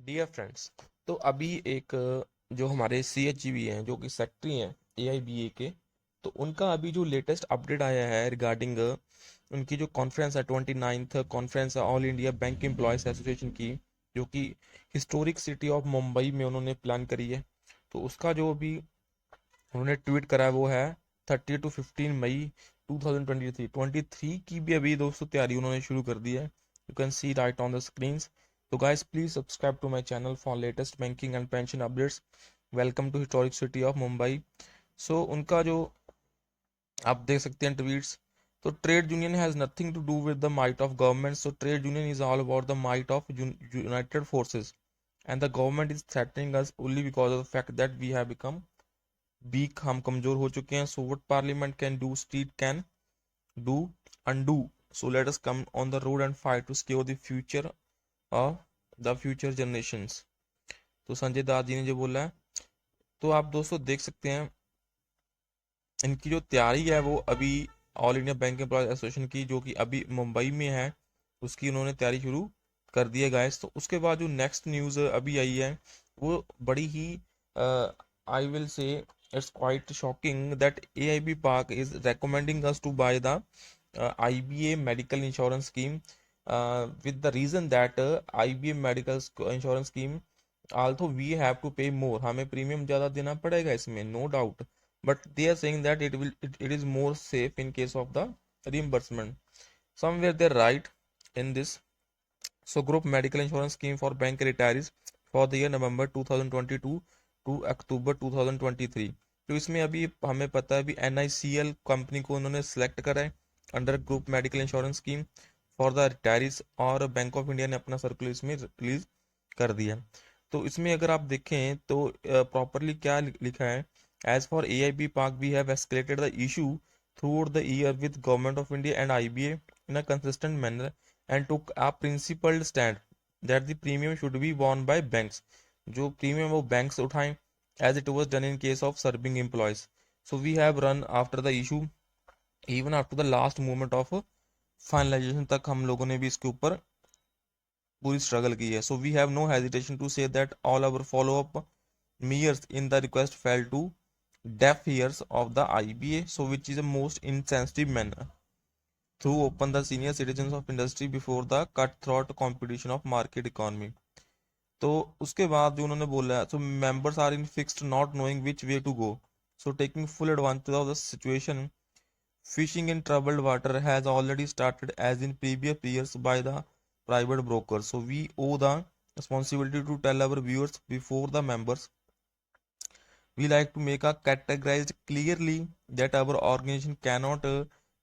Dear friends, तो अभी एक जो हमारे सी एच जी बी हैं जो कि सेक्रेटरी हैं ए आई बी ए के, तो उनका अभी जो लेटेस्ट अपडेट आया है रिगार्डिंग उनकी जो कॉन्फ्रेंस है 29th कॉन्फ्रेंस है all India bank employees association की, जो कि हिस्टोरिक सिटी ऑफ मुंबई में उन्होंने प्लान करी है। तो उसका जो अभी उन्होंने ट्वीट करा है वो है 30 to 15 मई 2023 की भी अभी दोस्तों तैयारी उन्होंने शुरू कर दी है। You can see right on the screen. तो guys please subscribe to my channel for latest banking and pension updates. Welcome to historic city of Mumbai. So उनका जो आप देख सकते हैं ट्वीट्स। तो trade union has nothing to do with the might of government, so trade union is all about the might of united forces and the government is threatening us only because of the fact that we have become weak, हम कमजोर हो चुके हैं। So what parliament can do, state can do undo. So let us come on the road and fight to secure the future of the future generations. तो संजय दास जी ने जो बोला है, तो आप दोस्तों देख सकते हैं इनकी जो तैयारी है वो अभी all India bank employ association की, जो कि अभी मुंबई में है, उसकी उन्होंने तैयारी शुरू कर दी है गाइस। तो उसके बाद जो नेक्स्ट न्यूज़ अभी आई है वो बड़ी ही I will say it's quite shocking that AIB Park is recommending us to buy the IBA medical insurance scheme, with the reason that IBA medical insurance scheme although we have to pay more, हमें premium ज़्यादा देना पड़ेगा इसमें, no doubt, but they are saying that it is more safe in case of the reimbursement. Somewhere they right in this. So group medical insurance scheme for bank retirees for the year November 2022 to October 2023। तो इसमें अभी हमें पता है अभी NICL company को उन्होंने select करा है under group medical insurance scheme for the retirees, और बैंक ऑफ इंडिया ने अपना सर्कुलर इसमें रिलीज कर दिया। तो इसमें अगर आप देखें तो प्रॉपरली क्या लिखा है, as for AIB Park we have escalated the issue through the year with government of India and IBA in a consistent manner and took a principled stand that the premium should be borne by banks, जो premium वो banks उठाएं as it was done in case of serving employees. So we have run after the issue even after the last moment of finalization तक हम लोगों ने भी इसके ऊपर पूरी स्ट्रगल की है। So we have no hesitation to say that all our follow up measures in the request fell to deaf ears of the IBA, so which is a most insensitive manner through open the senior citizens of industry before the cutthroat competition of market economy। तो उसके बाद जो उन्होंने बोला है, so members are in fixed not knowing which way to go, so taking full advantage of the situation, fishing in troubled water has already started as in previous years by the private brokers, so we owe the responsibility to tell our viewers before the members. We like to make a categorized clearly that our organization cannot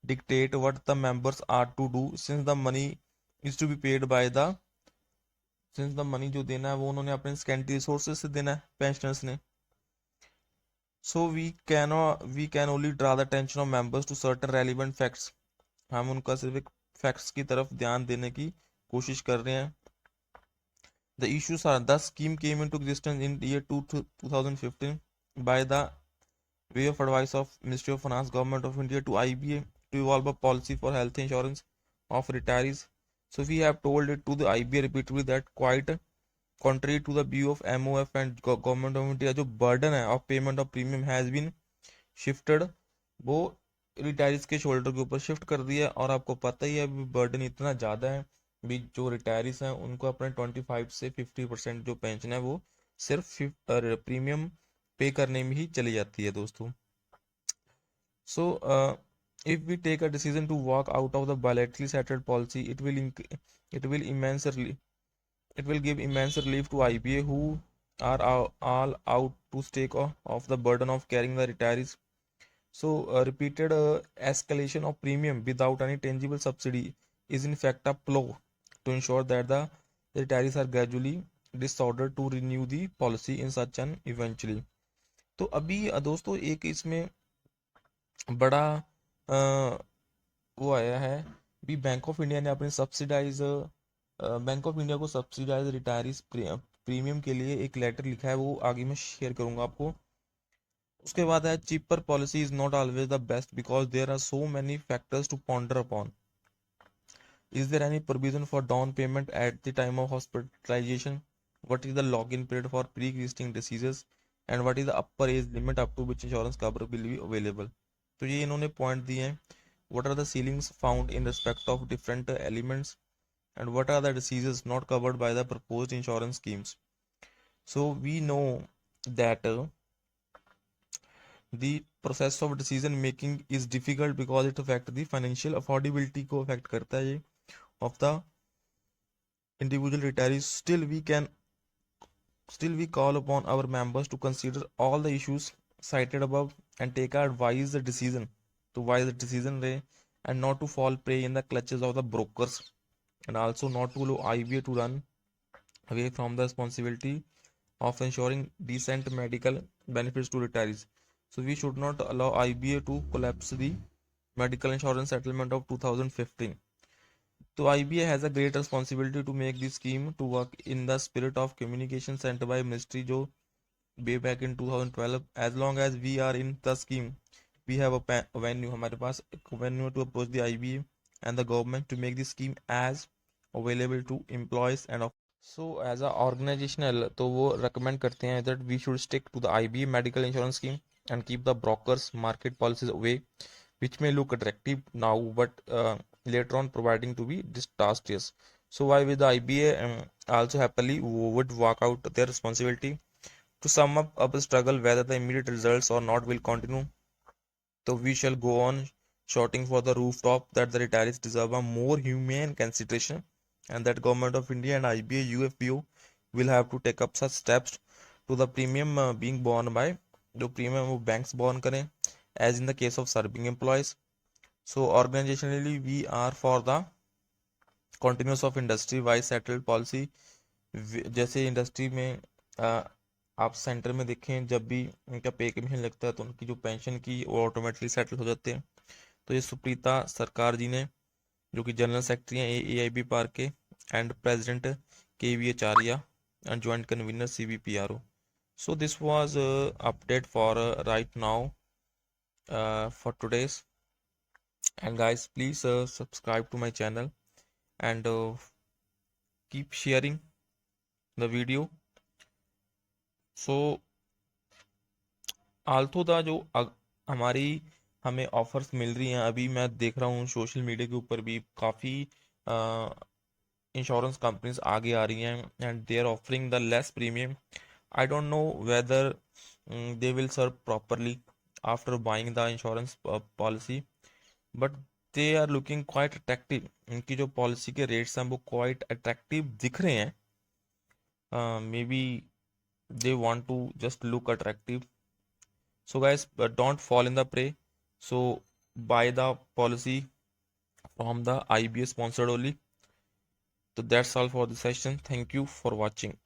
dictate what the members are to do, since the money is to be paid by the, since the money जो देना है वो उन्होंने अपने scanty resources से देना है pensioners ने। So we can only draw the attention of members to certain relevant facts, हम उनका सिर्फ एक फैक्ट्स की तरफ ध्यान देने की कोशिश कर रहे हैं। The issues are the scheme came into existence in year 2015 by the way of advice of Ministry of Finance, Government of India to IBA to evolve a policy for health insurance of retirees. So we have told it to the IBA repeatedly that quite contrary to the view of MOF and Government of India, जो burden है of payment of premium has been shifted, वो retirees के shoulder के ऊपर shift कर दिया है। और आपको पता ही है अभी बर्डन इतना ज़्यादा है, भी जो रिटायरीज हैं उनको अपने 25 से 50% जो पेंशन है वो सिर्फ प्रीमियम पे करने में ही चली जाती है दोस्तों। So, if we take a decision to walk out of the bilaterally settled policy, it will immensely it will give immense relief to IBA, who are all out to stake off the burden of carrying the retirees. So, repeated escalation of premium without any tangible subsidy is in fact a ploy to ensure that the retirees are gradually disordered to renew the policy in such an eventually। तो अभी दोस्तों एक इसमें बड़ा वो आया है भी, बैंक ऑफ इंडिया ने अपने सब्सिडाइज बैंक ऑफ इंडिया को सब्सिडाइज रिटायरीज प्रीमियम के लिए एक लेटर लिखा है, वो आगे मैं शेयर करूंगा आपको। उसके बाद है cheaper policy is not always the best because there are so many factors to ponder upon. Is there any provision for down payment at the time of hospitalisation? what is the login period for pre-existing diseases, and what is the upper age limit up to which insurance cover will be available. तो ये इन्होंने point दिए हैं. What are the ceilings found in respect of different elements, and what are the diseases not covered by the proposed insurance schemes. So we know that the process of decision making is difficult because it affects the financial affordability को affect करता है ये of the individual retirees. Still we call upon our members to consider all the issues cited above and take a wise decision and not to fall prey in the clutches of the brokers, and also not to allow IBA to run away from the responsibility of ensuring decent medical benefits to retirees. So we should not allow IBA to collapse the medical insurance settlement of 2015. So IBA has a great responsibility to make this scheme to work in the spirit of communication sent by ministry जो way back in 2012. As long as we are in the scheme, we have a venue, हमारे पास एक venue to approach the IBA and the government to make this scheme as available to employees and. So as a organizational तो वो recommend करते हैं that we should stick to the IBA medical insurance scheme and keep the brokers market policies away, which may look attractive now but later on providing to be disastrous. So why with the IBA also happily would walk out their responsibility. To sum up the struggle whether the immediate results or not will continue, so we shall go on shouting for the rooftop that the retirees deserve a more humane consideration, and that government of India and IBA UFPO will have to take up such steps to the premium being borne by जो premium वो banks borne करें, as in the case of serving employees. So organizationally we are for the continuous of industry wise settled policy. जैसे industry में आप centre में देखें जब भी उनका पे कमीशन लगता है तो उनकी जो पेंशन की वो ऑटोमेटिकली सेटल हो जाते हैं. तो ये सुप्रीता सरकार जी ने जो कि जनरल सेक्रेटरी हैं AIB पार्क के and president KV Acharya and joint convener CBPRO. So this was update for right now for today's, and guys please subscribe to my channel and keep sharing the video. So आल्थो दा जो हमारी हमें offers मिल रही हैं, अभी मैं देख रहा हूँ सोशल मीडिया के ऊपर भी काफ़ी इंश्योरेंस कंपनीज आगे आ रही हैं and they are offering the less premium. I don't know whether they will serve properly after buying the insurance policy, but they are looking quite attractive. इनकी जो पॉलिसी के रेट्स हैं वो quite attractive दिख रहे हैं. Maybe they want to just look attractive. So guys, don't fall in the prey. So buy the policy from the IBA sponsored only. So that's all for the session. Thank you for watching.